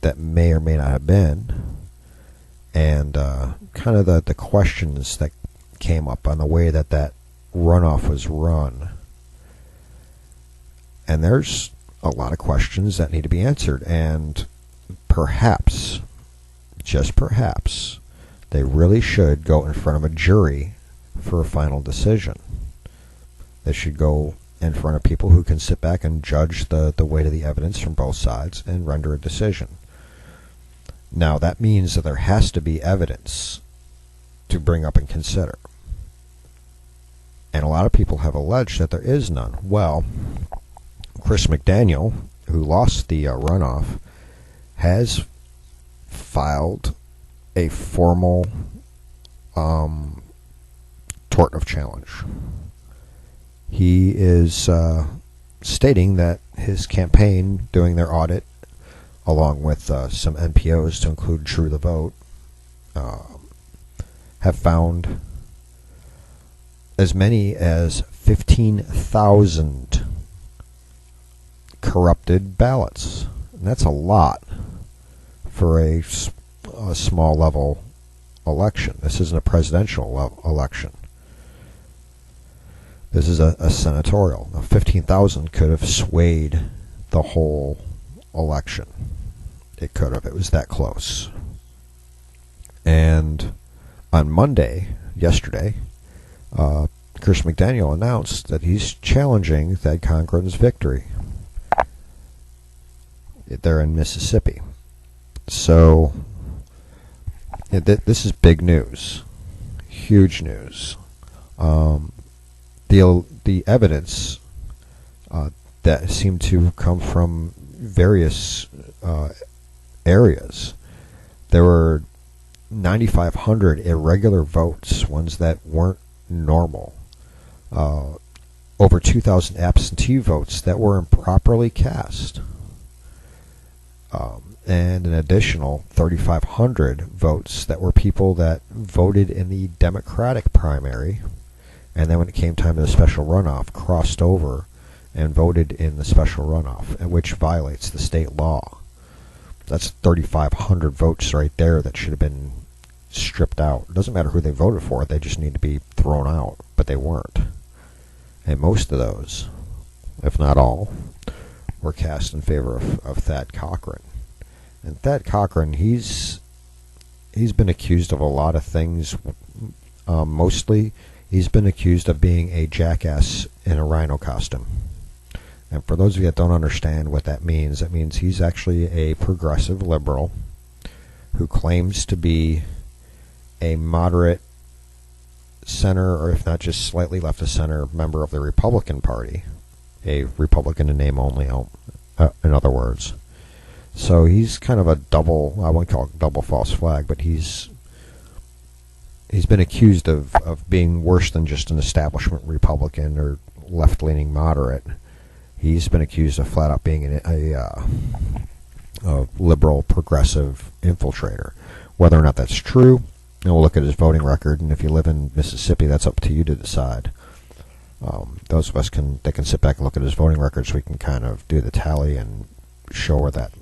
that may or may not have been, and kind of the questions that came up on the way that runoff was run. And there's a lot of questions that need to be answered, and perhaps, just perhaps, they really should go in front of a jury for a final decision. They should go in front of people who can sit back and judge the weight of the evidence from both sides and render a decision. Now, that means that there has to be evidence to bring up and consider. And a lot of people have alleged that there is none. Well, Chris McDaniel, who lost the runoff, has filed a formal tort of challenge. He is stating that his campaign, doing their audit, along with some NPOs to include True the Vote, have found as many as 15,000 corrupted ballots. And that's a lot for a small level election. This isn't a presidential election. This is a senatorial. Now, 15,000 could have swayed the whole election. It could have. It was that close. And on Monday, yesterday, Chris McDaniel announced that he's challenging Thad Cochran's victory. They're in Mississippi. So, this is big news. Huge news. The evidence that seemed to come from various areas. There were 9,500 irregular votes, ones that weren't normal. Over 2,000 absentee votes that were improperly cast. And an additional 3,500 votes that were people that voted in the Democratic primary, and then when it came time to the special runoff, crossed over and voted in the special runoff, which violates the state law. That's 3,500 votes right there that should have been stripped out. It doesn't matter who they voted for, they just need to be thrown out, but they weren't. And most of those, if not all, were cast in favor of Thad Cochran. And Thad Cochran, he's been accused of a lot of things. Mostly, he's been accused of being a jackass in a rhino costume. And for those of you that don't understand what that means he's actually a progressive liberal who claims to be a moderate center, or if not just slightly left of center, member of the Republican Party. A Republican in name only, in other words. So he's kind of a double, I wouldn't call it double false flag, but he's been accused of being worse than just an establishment Republican or left-leaning moderate. He's been accused of flat out being a liberal progressive infiltrator. Whether or not that's true, we'll look at his voting record, and if you live in Mississippi, that's up to you to decide. Those of us can sit back and look at his voting record, so we can kind of do the tally and show where that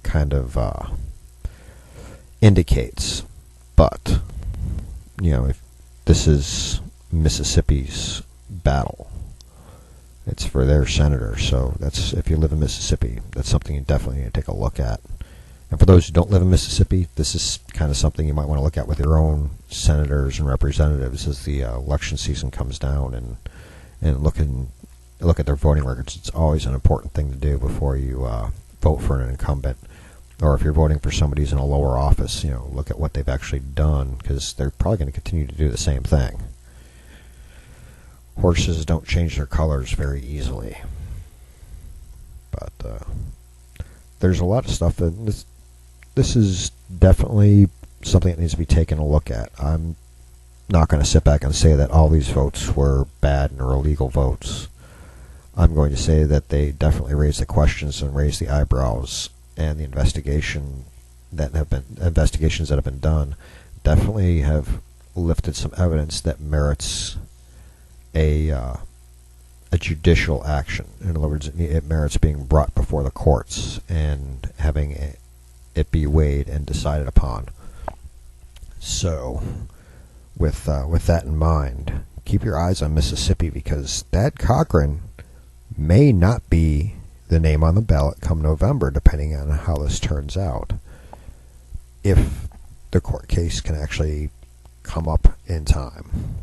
kind of indicates. But if this is Mississippi's battle, it's for their senator. So that's, if you live in Mississippi, that's something you definitely need to take a look at. And for those who don't live in Mississippi, this is kind of something you might want to look at with your own senators and representatives as the election season comes down, and look at their voting records. It's always an important thing to do before you vote for an incumbent, or if you're voting for somebody who's in a lower office. Look at what they've actually done, because they're probably going to continue to do the same thing. Horses don't change their colors very easily, but there's a lot of stuff that this is definitely something that needs to be taken a look at. I'm not going to sit back and say that all these votes were bad and or illegal votes. I'm going to say that they definitely raised the questions and raised the eyebrows, and the investigations that have been done definitely have lifted some evidence that merits a judicial action. In other words, it merits being brought before the courts and having it be weighed and decided upon. So, with that in mind, keep your eyes on Mississippi, because that Cochran may not be the name on the ballot come November, depending on how this turns out. If the court case can actually come up in time.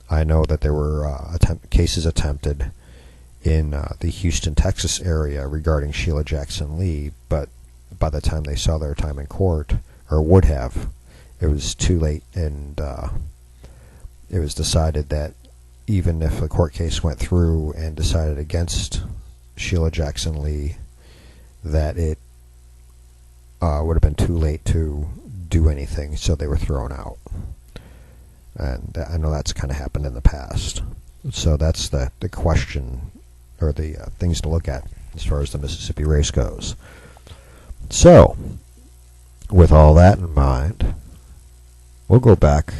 I know that there were cases attempted in the Houston, Texas area regarding Sheila Jackson Lee, but by the time they saw their time in court, or would have, it was too late, and it was decided that even if the court case went through and decided against Sheila Jackson Lee, that it would have been too late to do anything, so they were thrown out. And I know that's kind of happened in the past. So that's the question, or the things to look at as far as the Mississippi race goes. So, with all that in mind, we'll go back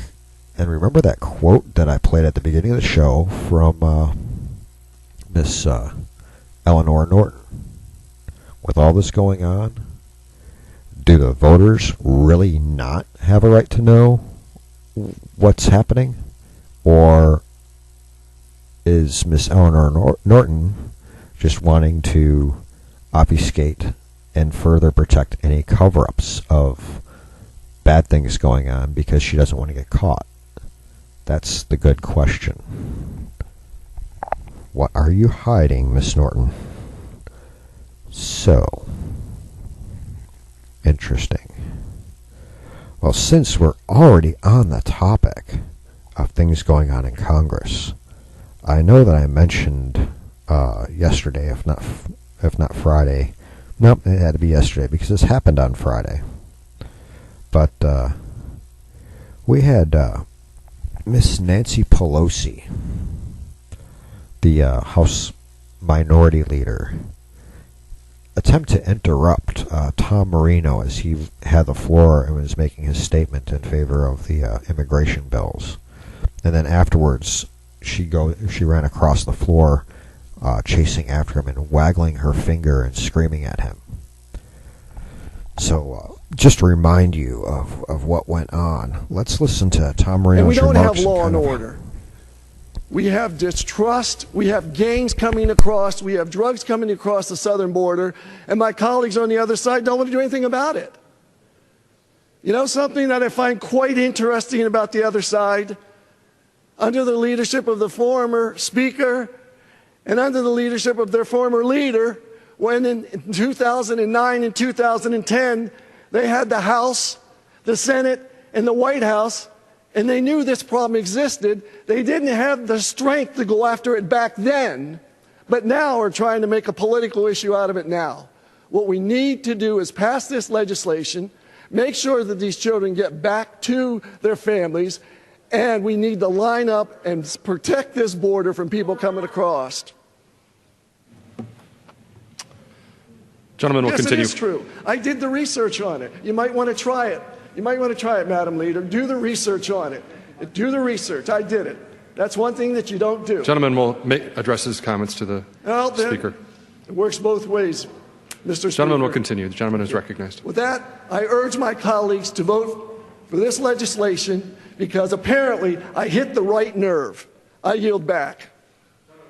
and remember that quote that I played at the beginning of the show from Miss Eleanor Norton. With all this going on, do the voters really not have a right to know what's happening? Or is Miss Eleanor Norton just wanting to obfuscate and further protect any cover-ups of bad things going on because she doesn't want to get caught? That's the good question. What are you hiding, Miss Norton? So, interesting. Well, since we're already on the topic of things going on in Congress, I know that I mentioned yesterday, if not Friday. Nope, it had to be yesterday because this happened on Friday. But we had Miss Nancy Pelosi, the House Minority Leader, attempt to interrupt Tom Marino as he had the floor and was making his statement in favor of the immigration bills. And then afterwards, she ran across the floor, chasing after him and waggling her finger and screaming at him. So, just to remind you of what went on, let's listen to Tom Marino's remarks. And we don't have law and order. We have distrust, we have gangs coming across, we have drugs coming across the southern border, and my colleagues on the other side don't want to do anything about it. You know something that I find quite interesting about the other side? Under the leadership of the former speaker and under the leadership of their former leader, when in 2009 and 2010, they had the House, the Senate, and the White House, and they knew this problem existed. They didn't have the strength to go after it back then, but now are trying to make a political issue out of it now. What we need to do is pass this legislation, make sure that these children get back to their families, and we need to line up and protect this border from people coming across. Gentleman will continue. Yes, it is true. I did the research on it. You might want to try it. You might want to try it, Madam Leader. Do the research on it. Do the research. I did it. That's one thing that you don't do. Gentleman will address his comments to the Speaker. It works both ways, Mr. Speaker. Gentleman will continue. The gentleman is recognized. With that, I urge my colleagues to vote for this legislation because apparently I hit the right nerve. I yield back.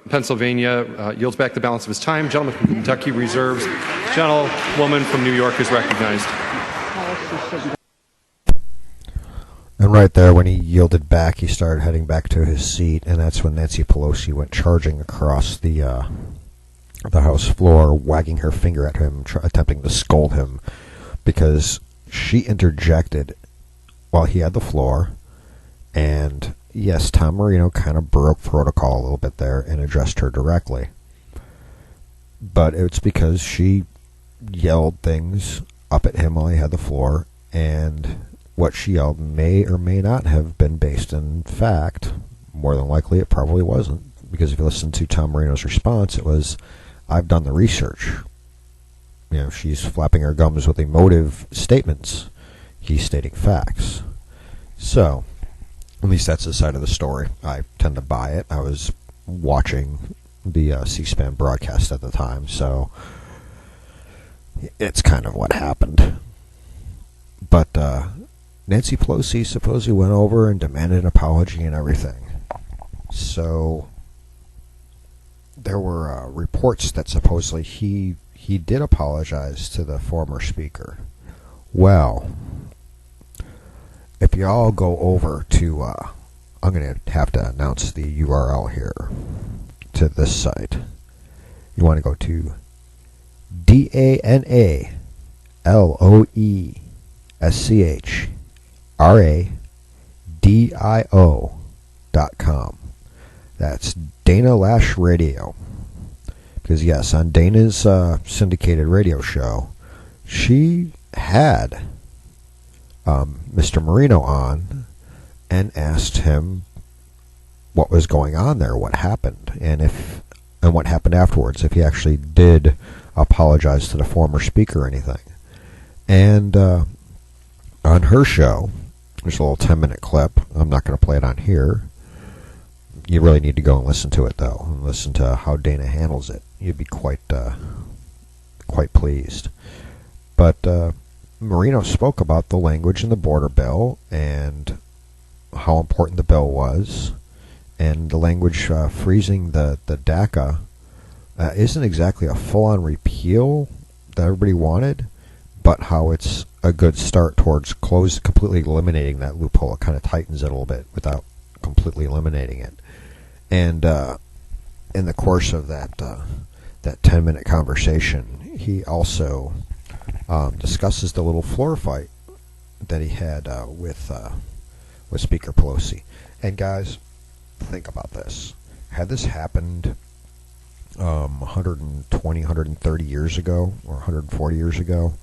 Pennsylvania yields back the balance of his time. Gentleman from Kentucky reserves. Gentlewoman from New York is recognized. And right there, when he yielded back, he started heading back to his seat, and that's when Nancy Pelosi went charging across the House floor, wagging her finger at him, attempting to scold him, because she interjected while he had the floor, and yes, Tom Marino kind of broke protocol a little bit there and addressed her directly. But it's because she yelled things up at him while he had the floor, and what she yelled may or may not have been based in fact. More than likely, it probably wasn't. Because if you listen to Tom Marino's response, it was, I've done the research. You know, she's flapping her gums with emotive statements. He's stating facts. So, at least that's the side of the story. I tend to buy it. I was watching the C-SPAN broadcast at the time, so it's kind of what happened. But Nancy Pelosi supposedly went over and demanded an apology and everything. So there were reports that supposedly he did apologize to the former speaker. Well, if y'all go over to, I'm going to have to announce the URL here to this site. You want to go to DanaLoeschRadio.com. That's Dana Lash Radio. Because yes, on Dana's syndicated radio show, she had Mr. Marino on and asked him what was going on there, what happened, and what happened afterwards, if he actually did apologize to the former speaker or anything. And on her show, there's a little 10-minute clip. I'm not going to play it on here. You really need to go and listen to it, though, and listen to how Dana handles it. You'd be quite pleased. But Marino spoke about the language in the border bill and how important the bill was, and the language freezing the DACA isn't exactly a full-on repeal that everybody wanted, but how it's a good start towards completely eliminating that loophole. It kind of tightens it a little bit without completely eliminating it. And in the course of that 10-minute conversation, he also discusses the little floor fight that he had with Speaker Pelosi. And guys, think about this. Had this happened 120, 130 years ago, or 140 years ago,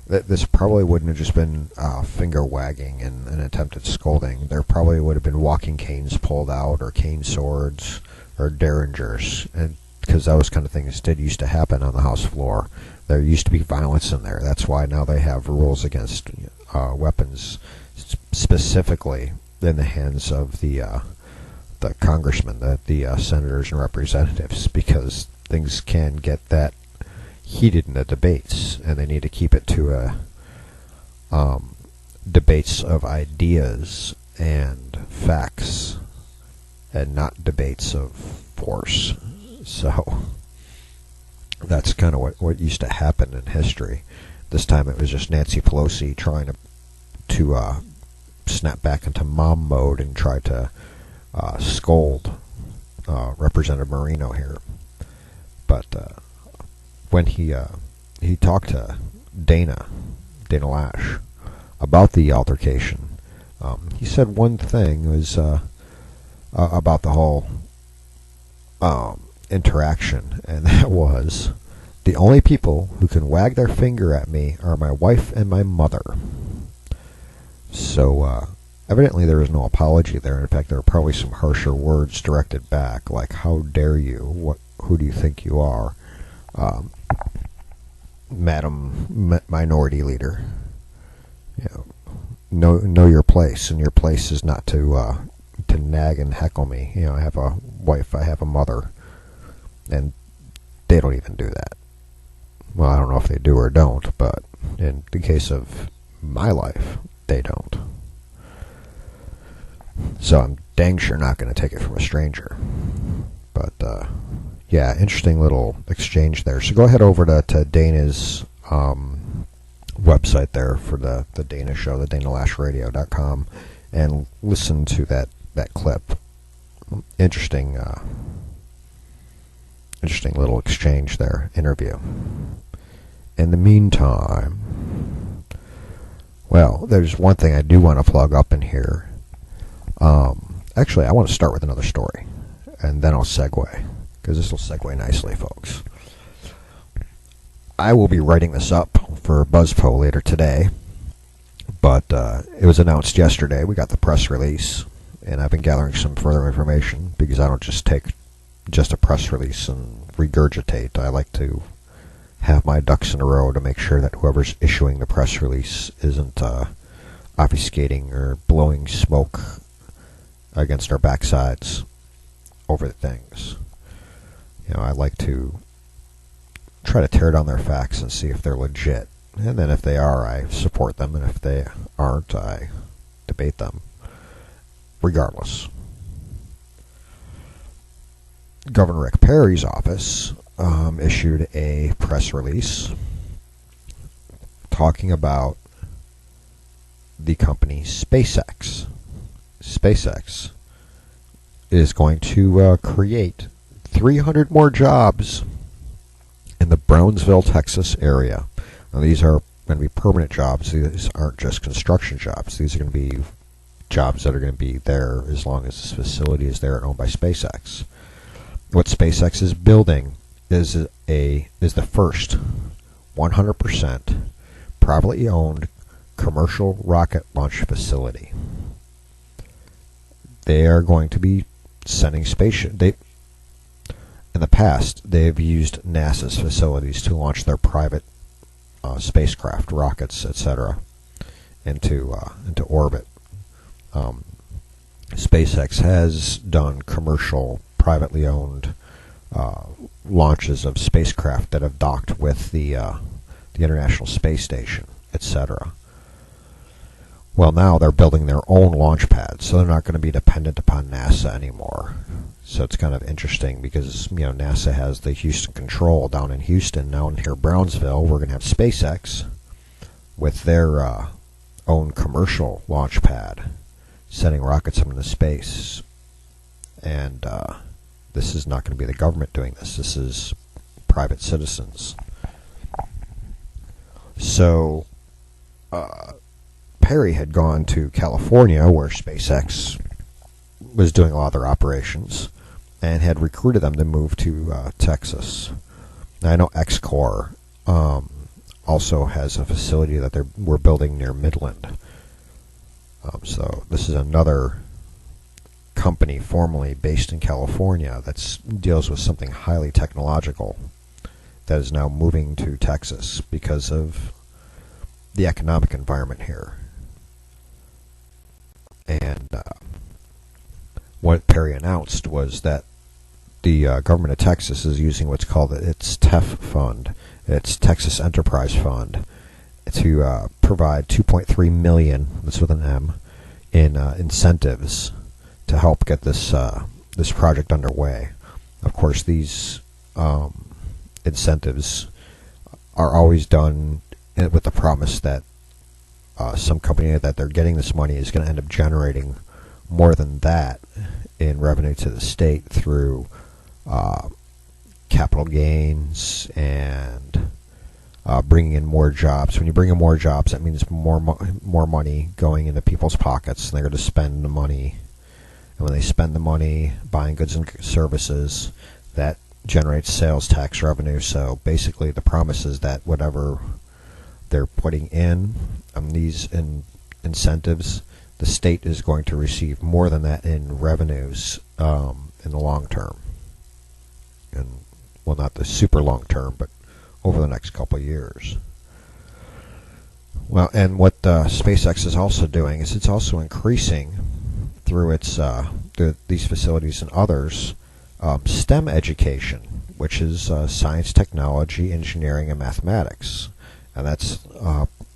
this probably wouldn't have just been finger wagging and an attempted scolding. There probably would have been walking canes pulled out, or cane swords, or derringers, and because those kind of things used to happen on the House floor. There used to be violence in there. That's why now they have rules against weapons, specifically in the hands of the congressmen, the senators and representatives, because things can get that heated in the debates, and they need to keep it to debates of ideas and facts, and not debates of force. So that's kind of what used to happen in history. This time it was just Nancy Pelosi trying to snap back into mom mode and try to scold Representative Marino here. But when he talked to Dana Lash about the altercation, he said one thing was about the whole interaction, and that was, the only people who can wag their finger at me are my wife and my mother. So evidently there was no apology there. In fact, there were probably some harsher words directed back, like, how dare you, who do you think you are, Madam Minority Leader. Know your place, and your place is not to nag and heckle me. I have a wife, I have a mother, and they don't even do that. Well, I don't know if they do or don't, but in the case of my life, they don't. So I'm dang sure not going to take it from a stranger. But yeah, interesting little exchange there. So go ahead over to Dana's website there for the Dana show, the DanaLashRadio.com, and listen to that clip. Interesting little exchange there, interview. In the meantime, well, there's one thing I do want to plug up in here. Actually, I want to start with another story, and then I'll segue, because this will segue nicely, folks. I will be writing this up for BuzzPro later today, but it was announced yesterday. We got the press release, and I've been gathering some further information, because I don't just take just a press release and regurgitate. I like to have my ducks in a row to make sure that whoever's issuing the press release isn't obfuscating or blowing smoke against our backsides over things. I like to try to tear down their facts and see if they're legit, And then if they are, I support them, and if they aren't, I debate them. Regardless. Governor Rick Perry's office issued a press release talking about the company SpaceX. SpaceX is going to create 300 more jobs in the Brownsville, Texas area. Now, these are going to be permanent jobs. These aren't just construction jobs. These are going to be jobs that are going to be there as long as this facility is there and owned by SpaceX. What SpaceX is building is the first 100% privately owned commercial rocket launch facility. They are going to be sending in the past, they've used NASA's facilities to launch their private spacecraft, rockets, etc., into orbit. SpaceX has done commercial, privately owned launches of spacecraft that have docked with the International Space Station, etc. Well, now they're building their own launch pads, so they're not going to be dependent upon NASA anymore. So it's kind of interesting because, NASA has the Houston control down in Houston. Now in here, Brownsville, we're going to have SpaceX with their own commercial launch pad, sending rockets up into space. And this is not going to be the government doing this. This is private citizens. So Perry had gone to California, where SpaceX was doing a lot of their operations, and had recruited them to move to Texas. Now, I know X-Corp also has a facility that we're building near Midland. So this is another company formerly based in California that deals with something highly technological that is now moving to Texas because of the economic environment here. And what Perry announced was that the government of Texas is using what's called its TEF fund, its Texas Enterprise Fund, to provide $2.3 million, that's with an M, in incentives to help get this project underway. Of course, these incentives are always done with the promise that some company that they're getting this money is going to end up generating more than that in revenue to the state through capital gains and bringing in more jobs. When you bring in more jobs, that means more money going into people's pockets, and they're going to spend the money. And when they spend the money buying goods and services, that generates sales tax revenue. So basically, the promise is that whatever they're putting in these incentives, the state is going to receive more than that in revenues in the long term. And, well, not the super long term, but over the next couple of years. Well, and what SpaceX is also doing is it's also increasing through its these facilities and others STEM education, which is science, technology, engineering, and mathematics. And that's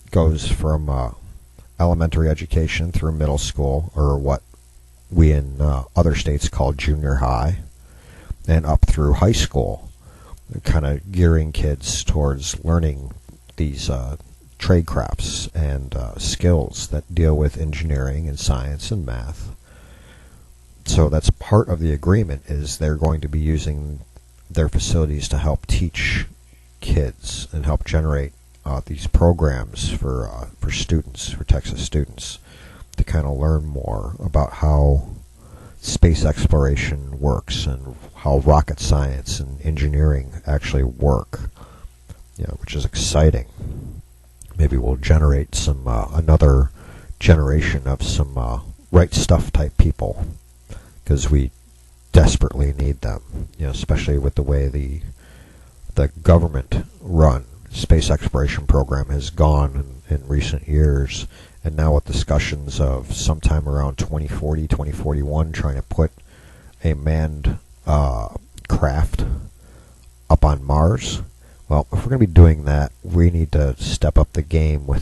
goes from elementary education through middle school, or what we in other states call junior high, and up through high school, kind of gearing kids towards learning these trade crafts and skills that deal with engineering and science and math. So that's part of the agreement, is they're going to be using their facilities to help teach kids and help generate these programs for students, for Texas students, to kind of learn more about how space exploration works and how rocket science and engineering actually work, which is exciting. Maybe we'll generate some another generation of some right stuff type people, because we desperately need them, especially with the way the government run space exploration program has gone in recent years, and now with discussions of sometime around 2040, 2041 trying to put a manned craft up on Mars. Well, if we're going to be doing that, we need to step up the game with